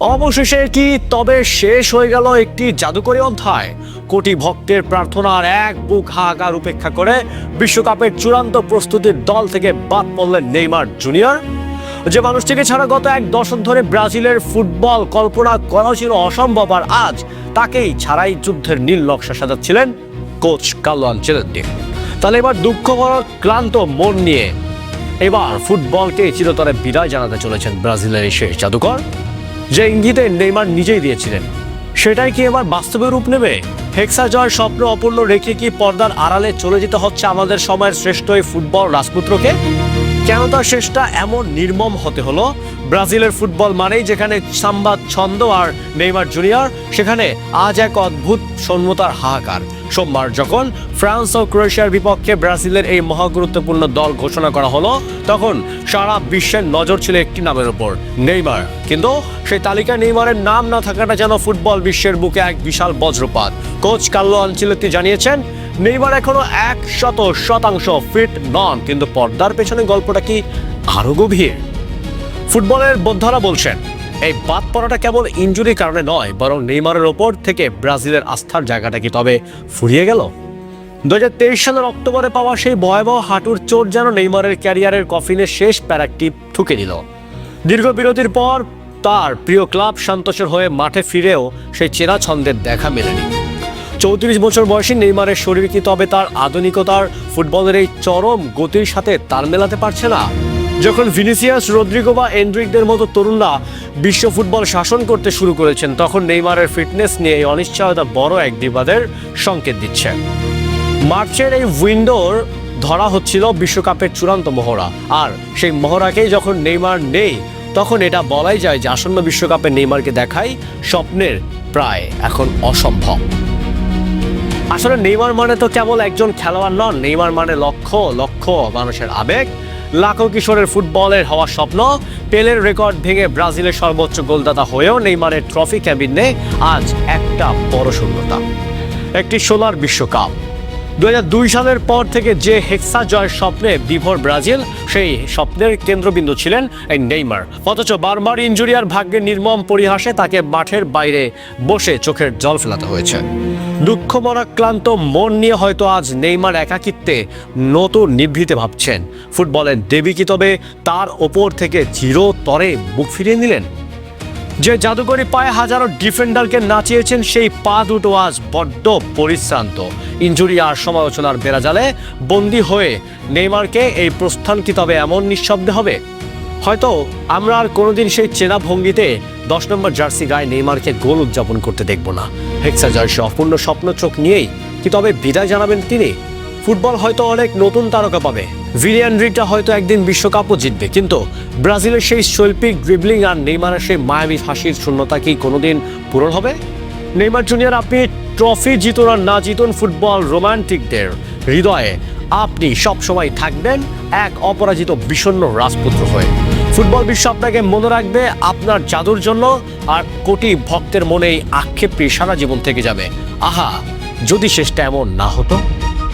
অবশেষে কি তবে শেষ হয়ে গেল একটি জাদুকরী অধ্যায়? কোটি ভক্তের প্রার্থনার এক বুক হাহাকার উপেক্ষা করে বিশ্বকাপের চূড়ান্ত প্রস্তুতির দল থেকে বাদ পড়লেন নেইমার জুনিয়র। যে মানুষটিকে ছাড়া গত এক দশক ধরে ব্রাজিলের ফুটবল কল্পনা করা ছিল অসম্ভব, আর আজ তাকেই ছাড়াই যুদ্ধের নীল নকশা সাজাচ্ছিলেন কোচ কার্লো আনচেলত্তি। তাহলে এবার দুঃখ ভরা ক্লান্ত মন নিয়ে এবার ফুটবলকে চিরতরে বিদায় জানাতে চলেছেন ব্রাজিলের এই শেষ জাদুকর। যে ইঙ্গিতে নেইমার নিজেই দিয়েছিলেন, সেটাই কি এবার বাস্তবে রূপ নেবে? হেক্সা জয়ের স্বপ্ন অপূর্ণ রেখে কি পর্দার আড়ালে চলে যেতে হচ্ছে আমাদের সময়ের শ্রেষ্ঠ এই ফুটবল রাজপুত্রকে? কেন তার শেষটা এমন নির্মম হতে হলো? ব্রাজিলের ফুটবল মানেই যেখানে সাম্বা ছন্দ আর নেইমার জুনিয়র, সেখানে আজ এক অদ্ভুত শূন্যতার হাহাকার। সোমবার যখন ফ্রান্স ও ক্রোয়েশিয়ার বিপক্ষে ব্রাজিলের এই মহাগুরুত্বপূর্ণ দল ঘোষণা করা হলো, তখন সারা বিশ্বের নজর ছিল একটি নামের উপর, নেইমার। কিন্তু সেই তালিকায় নেইমারের নাম না থাকাটা যেন ফুটবল বিশ্বের বুকে এক বিশাল বজ্রপাত। কোচ কার্লো আনচেলত্তি জানিয়েছেন, নেইমার এখনো 100% ফিট নন, কিন্তু পর্দার পেছনে গল্পটা কি আরো গভীর? ফুটবলের বোদ্ধারা বলছেন, এই বাদ পড়াটা কেবল ইনজুরির কারণে নয়, বরং নেইমারের ওপর থেকে ব্রাজিলের আস্থার জায়গাটা কি তবে ফুরিয়ে গেল? 2023 সালের অক্টোবরে পাওয়া সেই ভয়াবহ হাঁটুর চোট যেন নেইমারের ক্যারিয়ারের কফিনের শেষ প্যারাকটি ঠুকে দিল। দীর্ঘ বিরতির পর তার প্রিয় ক্লাব সান্তোসের হয়ে মাঠে ফিরেও সেই চেনা ছন্দের দেখা মেলেনি। 34 বছর বয়সী নেইমারের শরীর কি তবে তার আধুনিকতার ফুটবলের এই চরম গতির সাথে তাল মেলাতে পারছে না? যখন ভিনিসিয়াস, রদ্রিগো বা এন্ড্রিকদের মতো তরুণরা বিশ্ব ফুটবল শাসন করতে শুরু করেছেন, তখন নেইমারের ফিটনেস নিয়ে এই অনিশ্চয়তা বড় এক বিবাদের সংকেত দিচ্ছে। মার্চের এই উইন্ডোর ধরা হচ্ছিল বিশ্বকাপের চূড়ান্ত মহড়া, আর সেই মহড়াকেই যখন নেইমার নেই, তখন এটা বলাই যায় যে আসন্ন বিশ্বকাপে নেইমারকে দেখাই স্বপ্নের প্রায় এখন অসম্ভব। আসলে নেইমার মানে তো কেবল একজন খেলোয়াড় নন, নেইমার মানে লক্ষ লক্ষ মানুষের আবেগ, লাখো কিশোরের ফুটবলের হওয়ার স্বপ্ন। পেলের রেকর্ড ভেঙে ব্রাজিলের সর্বোচ্চ গোলদাতা হয়েও নেইমারের ট্রফি ক্যাবিনে আজ একটা বড় শূন্যতা, একটি সোলার বিশ্বকাপ। 2002 সালের পর থেকে যে হেক্সা জয়ের স্বপ্নে বিভোর ব্রাজিল, সেই স্বপ্নের কেন্দ্রবিন্দু ছিলেন এই নেইমার। অথচ বারবার ইনজুরি আর ভাগ্যের নির্মম পরিহাসে তাকে মাঠের বাইরে বসে চোখের জল ফেলাতে হয়েছে। দুঃখমরা ক্লান্ত মন নিয়ে হয়তো আজ নেইমার একাকিত্বে নতুন নিভৃতে ভাবছেন, ফুটবলের দেবী কি তবে তার ওপর থেকে চিরতরে মুখ ফিরিয়ে নিলেন? যে জাদুকরী পায়ে হাজারো ডিফেন্ডারকে নাচিয়েছেন, সেই পা দুটো আজ বড্ড পরিশ্রান্ত। ইনজুরি আর সমালোচনার বেড়াজালে বন্দী হয়ে নেইমারকে এই প্রস্থান কি তবে এমন নিঃশব্দে হবে? হয়তো আমরা আর কোনোদিন সেই চেনা ভঙ্গিতে 10 নম্বর জার্সি গায়ে নেইমারকে গোল উদযাপন করতে দেখব না। হেক্সা জার্সি অপূর্ণ স্বপ্ন চোখ নিয়েই কি তবে বিদায় জানাবেন তিনি? ফুটবল হয়তো অনেক নতুন তারকা পাবে, ভিলিয়ানরিটা হয়তো একদিন বিশ্বকাপও জিতবে, কিন্তু ব্রাজিলের সেই শৈল্পিক ড্রিবলিং আর নেইমারের সেই মায়াবী হাসির শূন্যতা কি কোনোদিন পূরণ হবে? নেইমার জুনিয়র, আপনি ট্রফি জিতুন আর না জিতুন, ফুটবল রোমান্টিকদের হৃদয়ে আপনি সবসময় থাকবেন এক অপরাজিত বিষণ্ণ রাজপুত্র হয়ে। ফুটবল বিশ্ব আপনাকে মনে রাখবে আপনার জাদুর জন্য, আর কোটি ভক্তের মনে এই আক্ষেপটি সারা জীবন থেকে যাবে। আহা, যদি শেষটা এমন না হতো।